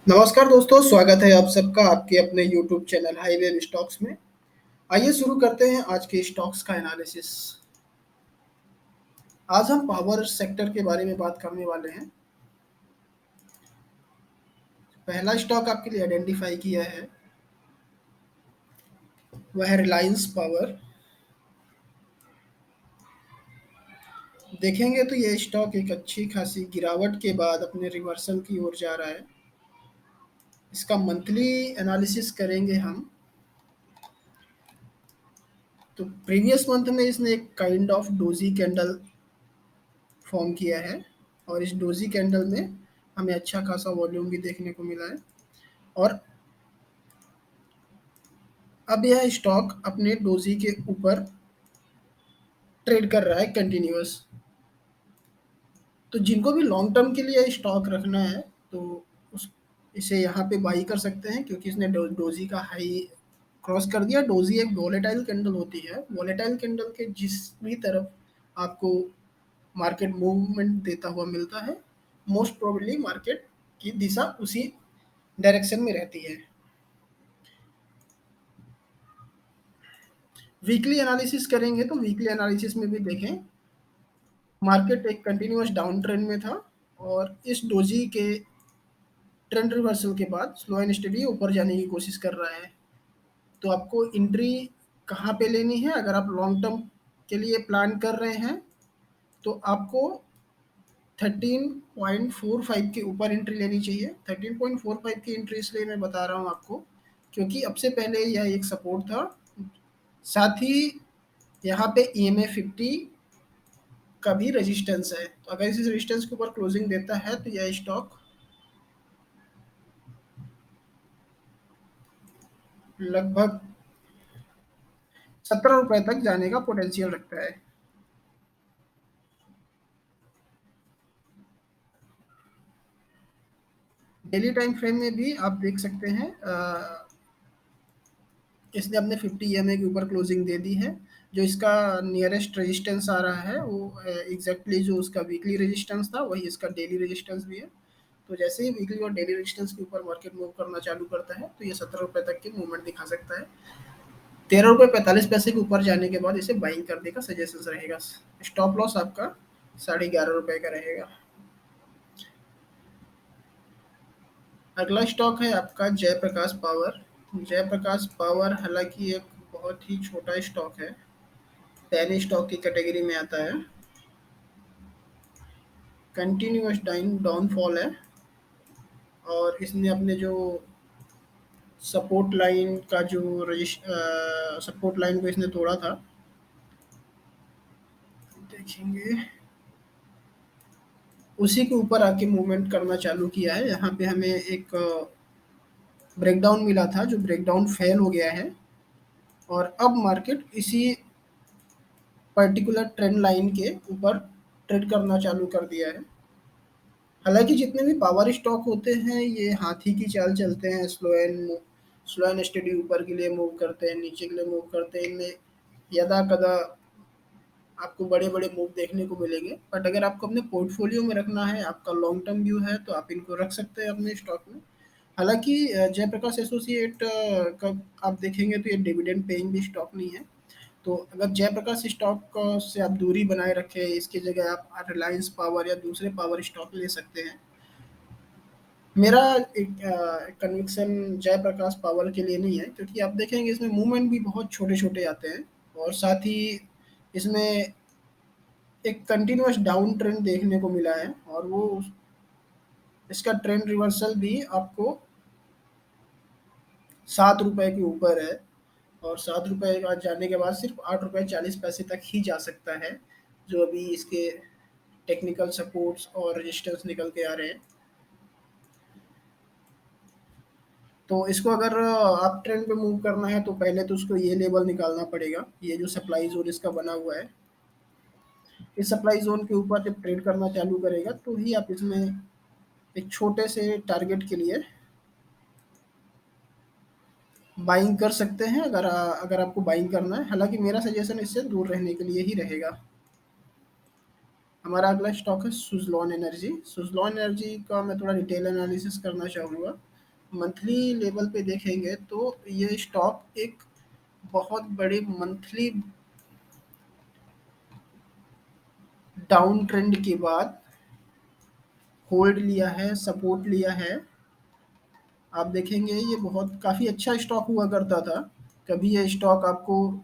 नमस्कार दोस्तों, स्वागत है आप सबका आपके अपने यूट्यूब चैनल हाईवे स्टॉक्स में। आइए शुरू करते हैं आज के स्टॉक्स का एनालिसिस। आज हम पावर सेक्टर के बारे में बात करने वाले हैं। पहला स्टॉक आपके लिए आइडेंटिफाई किया है, वह है रिलायंस पावर। देखेंगे तो ये स्टॉक एक अच्छी खासी गिरावट के बाद अपने रिवर्सल की ओर जा रहा है। इसका मंथली एनालिसिस करेंगे हम। तो प्रीवियस मंथ में इसने एक kind of doji candle form किया है और इस डोजी कैंडल में हमें अच्छा खासा वॉल्यूम भी देखने को मिला है। और अब यह स्टॉक अपने डोजी के ऊपर ट्रेड कर रहा है कंटिन्यूअस। तो जिनको भी लॉन्ग टर्म के लिए स्टॉक रखना है तो उस इसे यहाँ पे बाई कर सकते हैं, क्योंकि इसने डोजी का हाई क्रॉस कर दिया। डोजी एक वोलेटाइल कैंडल होती है। वोलेटाइल कैंडल के जिस भी तरफ आपको मार्केट मूवमेंट देता हुआ मिलता है, मोस्ट प्रोबेबली मार्केट की दिशा उसी डायरेक्शन में रहती है। वीकली एनालिसिस करेंगे तो वीकली एनालिसिस में भी देखें, मार्केट एक कंटिन्यूअस डाउन ट्रेंड में था और इस डोजी के ट्रेंड रिवर्सल के बाद स्लो एंड स्टेडी ऊपर जाने की कोशिश कर रहा है। तो आपको एंट्री कहाँ पे लेनी है? अगर आप लॉन्ग टर्म के लिए प्लान कर रहे हैं तो आपको 13.45 के ऊपर एंट्री लेनी चाहिए। 13.45 की एंट्री इसलिए मैं बता रहा हूँ आपको, क्योंकि अब से पहले यह एक सपोर्ट था। साथ ही यहाँ पे EMA 50 का भी रेजिस्टेंस है। तो अगर इस रेजिस्टेंस के ऊपर क्लोजिंग देता है तो यह स्टॉक लगभग 17 रुपए तक जाने का पोटेंशियल रखता है। डेली टाइम फ्रेम में भी आप देख सकते हैं, इसने अपने 50 EMA के ऊपर क्लोजिंग दे दी है। जो इसका नियरेस्ट रेजिस्टेंस आ रहा है वो एग्जैक्टली जो उसका वीकली रेजिस्टेंस था वही इसका डेली रेजिस्टेंस भी है। तो जैसे ही वीकली और डेली रेजिस्टेंस के ऊपर मार्केट मूव करना चालू करता है तो ये 17 रुपए तक की मूवमेंट दिखा सकता है। 13 रुपए 45 पैसे के ऊपर जाने के बाद इसे बाइंग करने का सजेशन रहेगा। स्टॉप लॉस आपका 11.5 रुपए का रहेगा। अगला स्टॉक है आपका जयप्रकाश पावर। जयप्रकाश पावर हालांकि एक बहुत ही छोटा स्टॉक है, पेनी स्टॉक की कैटेगरी में आता है। कंटिन्यूअस डाउनफॉल है और इसने अपने जो सपोर्ट लाइन का जो सपोर्ट लाइन को इसने तोड़ा था। देखेंगे उसी के ऊपर आके मूवमेंट करना चालू किया है। यहाँ पे हमें एक ब्रेकडाउन मिला था, जो ब्रेकडाउन फेल हो गया है और अब मार्केट इसी पर्टिकुलर ट्रेंड लाइन के ऊपर ट्रेड करना चालू कर दिया है। हालांकि जितने भी पावर स्टॉक होते हैं ये हाथी की चाल चलते हैं, स्लो एंड स्टेडी ऊपर के लिए मूव करते हैं, नीचे के लिए मूव करते हैं। इनमें यदा कदा आपको बड़े बड़े मूव देखने को मिलेंगे, बट अगर आपको अपने पोर्टफोलियो में रखना है, आपका लॉन्ग टर्म व्यू है, तो आप इनको रख सकते हैं अपने स्टॉक में। हालांकि जयप्रकाश एसोसिएट का आप देखेंगे तो ये डिविडेंड पेइंग भी स्टॉक नहीं है। तो अगर जयप्रकाश स्टॉक से आप दूरी बनाए रखें, इसकी जगह आप रिलायंस पावर या दूसरे पावर स्टॉक ले सकते हैं। मेरा एक कन्विक्शन जयप्रकाश पावर के लिए नहीं है, क्योंकि आप देखेंगे इसमें मूवमेंट भी बहुत छोटे-छोटे आते हैं और साथ ही इसमें एक कंटिन्यूअस डाउन ट्रेंड देखने को मिला है और वो इसका ट्रेंड रिवर्सल भी आपको 7 रुपए के ऊपर है और 7 रुपए का जाने के बाद सिर्फ 8 रुपए 40 पैसे तक ही जा सकता है, जो अभी इसके टेक्निकल सपोर्ट्स और रेजिस्टेंस निकल के आ रहे हैं। तो इसको अगर अप ट्रेंड पे मूव करना है तो पहले तो उसको ये लेवल निकालना पड़ेगा, ये जो सप्लाई ज़ोन इसका बना हुआ है। इस सप्लाई ज़ोन के ऊपर जब ट्रेड करना चालू करेगा तो ही आप इसमें एक छोटे से टारगेट के लिए बाइंग कर सकते हैं, अगर आपको बाइंग करना है। हालाँकि मेरा सजेशन इससे दूर रहने के लिए ही रहेगा। हमारा अगला स्टॉक है सुज़लॉन एनर्जी। सुज़लॉन एनर्जी का मैं थोड़ा डिटेल एनालिसिस करना चाहूँगा। मंथली लेवल पे देखेंगे तो ये स्टॉक एक बहुत बड़े मंथली डाउन ट्रेंड के बाद होल्ड लिया है, सपोर्ट लिया है। आप देखेंगे ये बहुत काफ़ी अच्छा स्टॉक हुआ करता था। कभी ये स्टॉक आपको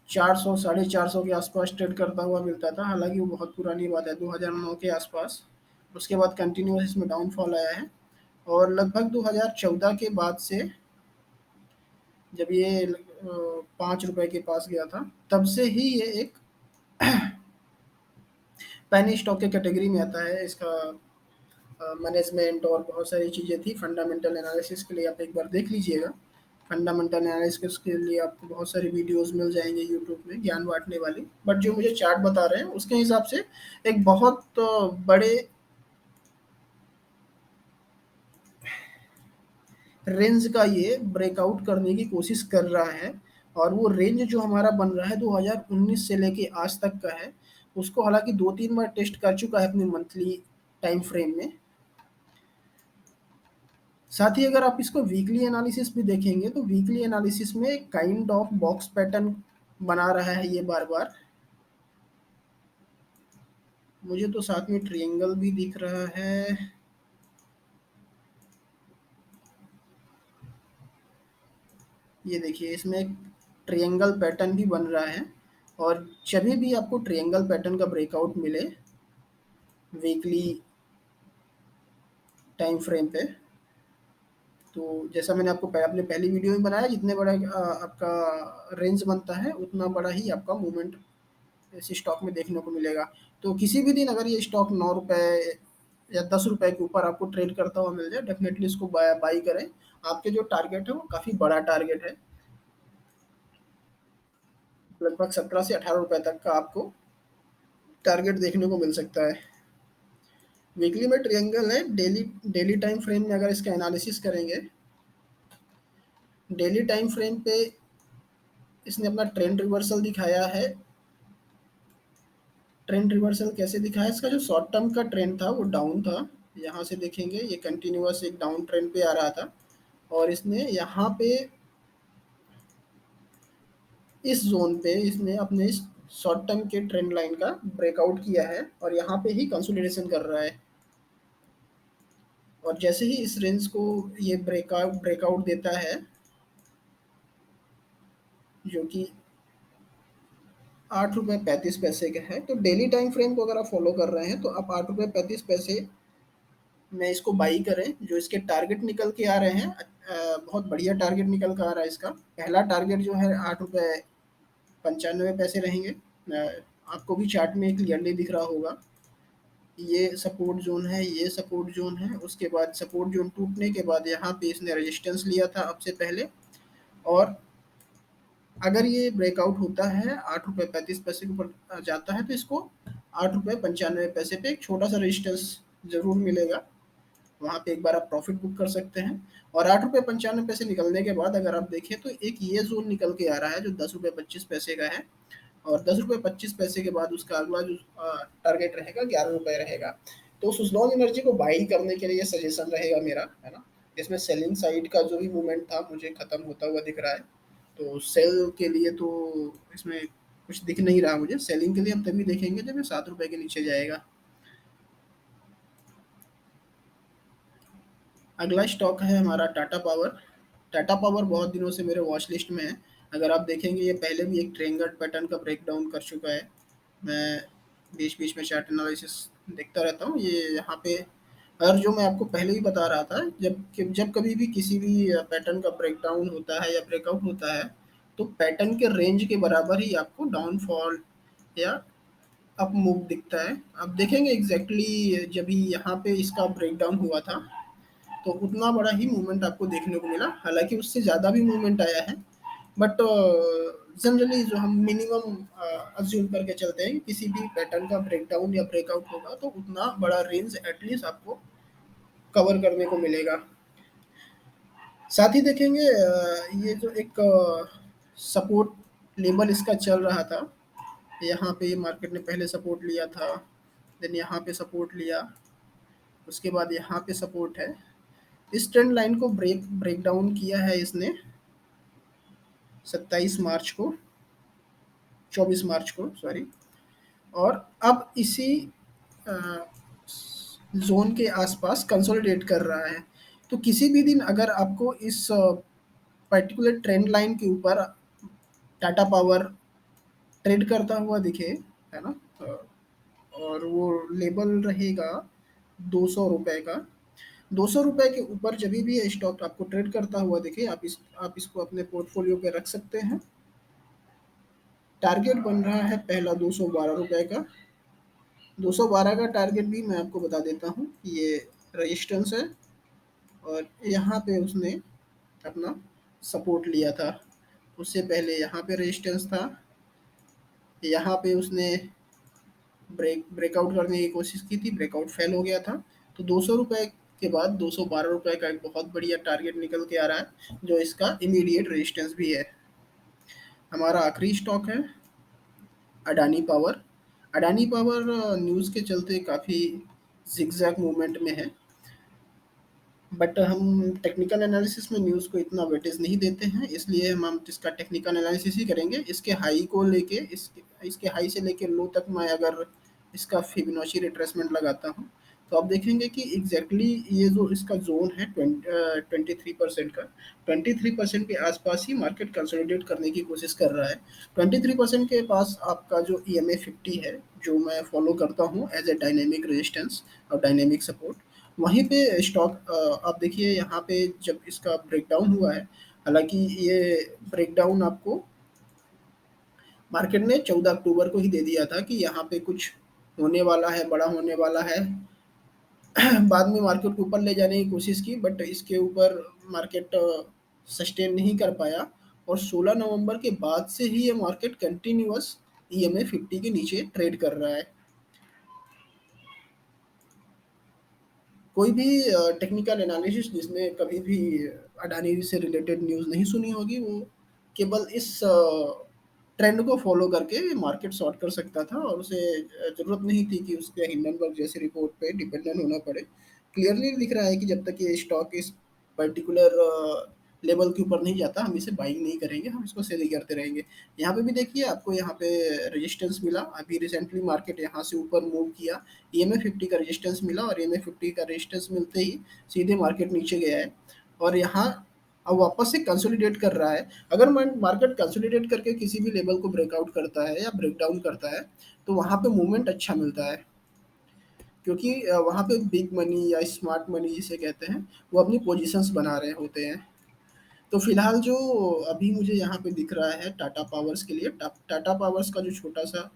400 साढ़े 400 के आसपास ट्रेड करता हुआ मिलता था। हालाँकि वो बहुत पुरानी बात है, 2009 के आसपास। उसके बाद कंटिन्यूअस इसमें डाउनफॉल आया है और लगभग 2014 के बाद से जब ये ₹5 के पास गया था, तब से ही ये एक पेनी स्टॉक के कैटेगरी में आता है। इसका मैनेजमेंट और बहुत सारी चीज़ें थी। फंडामेंटल एनालिसिस के लिए आप एक बार देख लीजिएगा। फंडामेंटल एनालिसिस के लिए आपको बहुत सारी वीडियोस मिल जाएँगे यूट्यूब में ज्ञान बाँटने वाली। बट जो मुझे चार्ट बता रहे हैं उसके हिसाब से एक बहुत बड़े रेंज का ये ब्रेकआउट करने की कोशिश कर रहा है और वो रेंज जो हमारा बन रहा है 2019 से लेके आज तक का है, उसको हालाँकि 2-3 बार टेस्ट कर चुका है अपने मंथली टाइम फ्रेम में। साथ ही अगर आप इसको वीकली एनालिसिस भी देखेंगे तो वीकली एनालिसिस में काइंड ऑफ बॉक्स पैटर्न बना रहा है ये बार-बार। मुझे तो साथ में ट्रायंगल भी दिख रहा है। ये देखिए इसमें एक ट्रायंगल पैटर्न भी बन रहा है और जभी भी आपको ट्रायंगल पैटर्न का ब्रेकआउट मिले वीकली टाइम फ्रेम पे, तो जैसा मैंने आपको अपने पहली वीडियो में बनाया, जितने बड़ा आपका रेंज बनता है उतना बड़ा ही आपका मूवमेंट इस स्टॉक में देखने को मिलेगा। तो किसी भी दिन अगर ये स्टॉक ₹9 या ₹10 के ऊपर आपको ट्रेड करता हुआ मिल जाए, डेफ़िनेटली इसको बाय करें। आपके जो टारगेट है वो काफ़ी बड़ा टारगेट है। लगभग 17 से ₹18 तक का आपको टारगेट देखने को मिल सकता है। वीकली में ट्रायंगल है, डेली डेली टाइम फ्रेम में अगर इसका एनालिसिस करेंगे, डेली टाइम फ्रेम पे इसने अपना ट्रेंड रिवर्सल दिखाया है। ट्रेंड रिवर्सल कैसे दिखा है? इसका जो शॉर्ट टर्म का ट्रेंड था वो डाउन था। यहाँ से देखेंगे ये कंटिन्यूअस एक डाउन ट्रेंड पे आ रहा था और इसने यहाँ पे इस ज़ोन पे इसने अपने इस शॉर्ट टर्म के ट्रेंड लाइन का ब्रेकआउट किया है और यहाँ पे ही कंसोलिडेशन कर रहा है। और जैसे ही इस रेंज को ये ब्रेकआउट देता है, जो कि ₹8.35 का है, तो डेली टाइम फ्रेम को अगर आप फॉलो कर रहे हैं तो आप ₹8.35 में इसको बाई करें। जो इसके टारगेट निकल के आ रहे हैं, बहुत बढ़िया टारगेट निकल के आ रहा है इसका। पहला टारगेट जो है ₹8.95 रहेंगे। आपको भी चार्ट में क्लियरली दिख रहा होगा। ये सपोर्ट ज़ोन है, ये सपोर्ट ज़ोन है। उसके बाद सपोर्ट ज़ोन टूटने के बाद यहाँ पे इसने रेजिस्टेंस लिया था अब से पहले और अगर ये ब्रेकआउट होता है ₹8.35 के ऊपर जाता है तो इसको ₹8.95 पे एक छोटा-सा रेजिस्टेंस ज़रूर मिलेगा। वहाँ पे एक बार आप प्रॉफ़िट बुक कर सकते हैं और ₹8.95 निकलने के बाद अगर आप देखें तो एक ये ज़ोन निकल के आ रहा है जो ₹10.25 का है और ₹10.25 के बाद उसका अगला जो टारगेट रहेगा ₹11 रहेगा। तो सुज़लॉन एनर्जी को बाई करने के लिए सजेशन रहेगा मेरा, है ना? इसमें सेलिंग साइड का जो भी मूवमेंट था मुझे खत्म होता हुआ दिख रहा है। तो सेल के लिए तो इसमें कुछ दिख नहीं रहा मुझे। सेलिंग के लिए हम तभी देखेंगे जब ये ₹7 के नीचे जाएगा। अगला स्टॉक है हमारा टाटा पावर। टाटा पावर बहुत दिनों से मेरे वॉच लिस्ट में है। अगर आप देखेंगे ये पहले भी एक ट्रायंगल पैटर्न का ब्रेकडाउन कर चुका है। मैं बीच-बीच में चार्ट एनालिसिस देखता रहता हूँ। ये यहाँ पे और जो मैं आपको पहले ही बता रहा था, जब कभी भी किसी भी पैटर्न का ब्रेकडाउन होता है या ब्रेकआउट होता है, तो पैटर्न के रेंज के बराबर ही आपको डाउनफॉल या अप मूव दिखता है। आप देखेंगे एग्ज़ैक्टली जब भी यहाँ पे इसका ब्रेकडाउन हुआ था, तो उतना बड़ा ही मूवमेंट आपको देखने को मिला। हालाँकि उससे ज़्यादा भी मूवमेंट आया है, बट जनरली जो हम मिनिमम अज़्यूम करके चलते हैं कि किसी भी पैटर्न का ब्रेकडाउन या ब्रेकआउट होगा तो उतना बड़ा रेंज एटलीस्ट आपको कवर करने को मिलेगा। साथ ही देखेंगे ये जो एक सपोर्ट लेवल इसका चल रहा था, यहाँ पे ये मार्केट ने पहले सपोर्ट लिया था, देन यहाँ पे सपोर्ट लिया, उसके बाद यहाँ पे सपोर्ट है। इस ट्रेंड लाइन को ब्रेक डाउन किया है इसने 27 मार्च को, 24 मार्च को सॉरी। और अब इसी जोन के आसपास कंसोलिडेट कर रहा है। तो किसी भी दिन अगर आपको इस पर्टिकुलर ट्रेंड लाइन के ऊपर टाटा पावर ट्रेड करता हुआ दिखे, है ना, और वो लेवल रहेगा 200 रुपए का। 200 रुपए के ऊपर जब भी ये स्टॉक आपको ट्रेड करता हुआ दिखे, आप इसको अपने पोर्टफोलियो पे रख सकते हैं। टारगेट बन रहा है पहला 212 रुपए का। 212 का टारगेट भी मैं आपको बता देता हूँ कि ये रजिस्टेंस है, और यहाँ पे उसने अपना सपोर्ट लिया था। उससे पहले यहाँ पे रेजिस्टेंस था, यहाँ पे उसने ब्रेकआउट करने की कोशिश की थी, ब्रेकआउट फेल हो गया था। तो 200 रुपए के बाद 212 रुपए का एक बहुत बढ़िया टारगेट निकल के आ रहा है, जो इसका इमीडिएट रेजिस्टेंस भी है। हमारा आखिरी स्टॉक है Adani power. Adani power news के चलते काफ़ी जिगजैग मूवमेंट में है, बट हम टेक्निकल एनालिसिस में न्यूज़ को इतना वेटेज नहीं देते हैं, इसलिए हम इसका टेक्निकल एनालिसिस ही करेंगे। इसके हाई को लेके इसके हाई से लेके लो तक मैं अगर इसका फिबोनाची रिट्रेसमेंट लगाता हूँ, तो आप देखेंगे कि एग्जैक्टली ये जो इसका जोन है 23% का, 23% के आसपास ही मार्केट कंसोलिडेट करने की कोशिश कर रहा है। 23% के पास आपका जो EMA 50 है, जो मैं फॉलो करता हूँ एज ए डायनेमिक रेजिस्टेंस और डायनेमिक सपोर्ट, वहीं पे स्टॉक आप देखिए यहाँ पे जब इसका ब्रेकडाउन हुआ है, हालांकि ये ब्रेकडाउन आपको मार्केट ने 14 अक्टूबर को ही दे दिया था कि यहाँ पे कुछ होने वाला है, बड़ा होने वाला है। बाद में मार्केट को ऊपर ले जाने की कोशिश की, बट इसके ऊपर मार्केट सस्टेन नहीं कर पाया, और 16 नवंबर के बाद से ही ये मार्केट कंटिन्यूअस EMA 50 के नीचे ट्रेड कर रहा है। कोई भी टेक्निकल एनालिसिस जिसने कभी भी अडानी से रिलेटेड न्यूज़ नहीं सुनी होगी, वो केवल इस ट्रेंड को फॉलो करके मार्केट शॉर्ट कर सकता था, और उसे ज़रूरत नहीं थी कि उसके हिंडनबर्ग जैसी रिपोर्ट पे डिपेंडेंट होना पड़े। क्लियरली दिख रहा है कि जब तक ये स्टॉक इस पर्टिकुलर लेवल के ऊपर नहीं जाता, हम इसे बाइंग नहीं करेंगे, हम इसको सेल ही करते रहेंगे। यहाँ पे भी देखिए आपको यहाँ पे रेजिस्टेंस मिला, अभी रिसेंटली मार्केट यहाँ से ऊपर मूव किया, EMA 50 का रेजिस्टेंस मिला, और EMA 50 का रेजिस्टेंस मिलते ही सीधे मार्केट नीचे गया है, और यहाँ अब वापस से कंसोलिडेट कर रहा है। अगर मार्केट कंसोलिडेट करके किसी भी लेवल को ब्रेकआउट करता है या ब्रेकडाउन करता है, तो वहाँ पे मूवमेंट अच्छा मिलता है, क्योंकि वहाँ पे बिग मनी या स्मार्ट मनी जिसे कहते हैं, वो अपनी पोजीशंस बना रहे होते हैं। तो फिलहाल जो अभी मुझे यहाँ पे दिख रहा है टाटा पावर्स के लिए, टाटा पावर्स का जो छोटा सा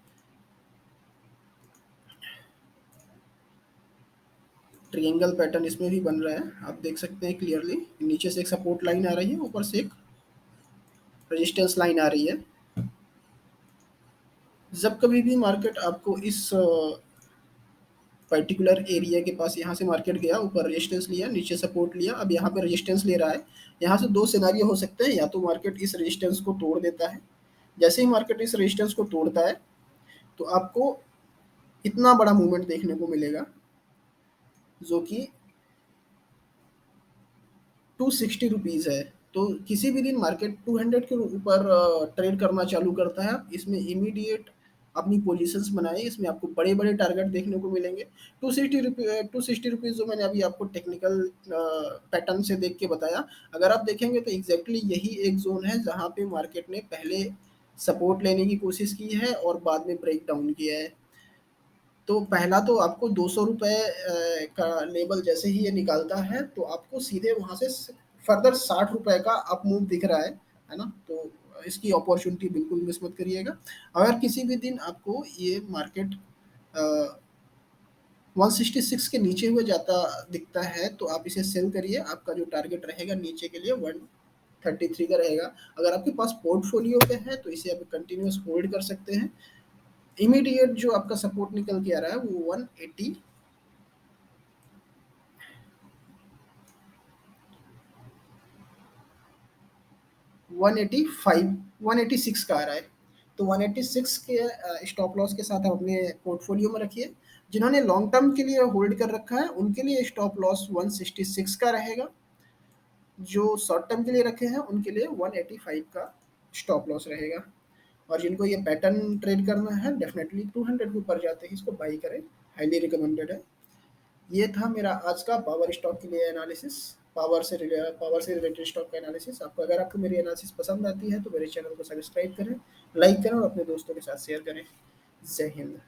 ट्रायंगल पैटर्न इसमें भी बन रहा है, आप देख सकते हैं क्लियरली। नीचे से एक सपोर्ट लाइन आ रही है, ऊपर से एक रेजिस्टेंस लाइन आ रही है। जब कभी भी मार्केट आपको इस पर्टिकुलर एरिया के पास, यहाँ से मार्केट गया, ऊपर रेजिस्टेंस लिया, नीचे सपोर्ट लिया, अब यहाँ पे रेजिस्टेंस ले रहा है, यहाँ से दो सिनेरियो हो सकते हैं। या तो मार्केट इस रेजिस्टेंस को तोड़ देता है, जैसे ही मार्केट इस रेजिस्टेंस को तोड़ता है, तो आपको इतना बड़ा मूवमेंट देखने को मिलेगा, जो कि 260 रुपीज़ है। तो किसी भी दिन मार्केट 200 के ऊपर ट्रेड करना चालू करता है, इसमें इमीडिएट अपनी पोजीशंस बनाए, इसमें आपको बड़े बड़े टारगेट देखने को मिलेंगे। 260 रुपीज़ जो मैंने अभी आपको टेक्निकल पैटर्न से देख के बताया, अगर आप देखेंगे तो एग्जैक्टली यही एक जोन है जहाँ पे मार्केट ने पहले सपोर्ट लेने की कोशिश की है और बाद में ब्रेक डाउन किया है। तो पहला तो आपको 200 रुपए का लेवल जैसे ही ये निकालता है, तो आपको सीधे वहाँ से फर्दर 60 रुपए का अप मूव दिख रहा है ना? तो इसकी अपॉर्चुनिटी बिल्कुल मिस मत करिएगा। अगर किसी भी दिन आपको ये मार्केट 166 के नीचे हुए जाता दिखता है, तो आप इसे सेल करिए। आपका जो टारगेट रहेगा नीचे के लिए 133 का रहेगा। अगर आपके पास पोर्टफोलियो पे है, तो इसे आप कंटिन्यूअस होल्ड कर सकते हैं। इमीडिएट जो आपका सपोर्ट निकल के आ रहा है वो 180 185 186 का आ रहा है। तो 186 के स्टॉप लॉस के साथ आप अपने पोर्टफोलियो में रखिए। जिन्होंने लॉन्ग टर्म के लिए होल्ड कर रखा है, उनके लिए स्टॉप लॉस 166 का रहेगा। जो शॉर्ट टर्म के लिए रखे हैं उनके लिए 185 का स्टॉप लॉस रहेगा। और जिनको ये पैटर्न ट्रेड करना है डेफिनेटली 200 के ऊपर जाते ही इसको बाई करें, हाईली रिकमेंडेड है। ये था मेरा आज का पावर स्टॉक के लिए एनालिसिस, पावर से रिलेटेड स्टॉक का एनालिसिस। आपको अगर आपको मेरी एनालिसिस पसंद आती है तो मेरे चैनल को सब्सक्राइब करें, लाइक करें और अपने दोस्तों के साथ शेयर करें। जय हिंद।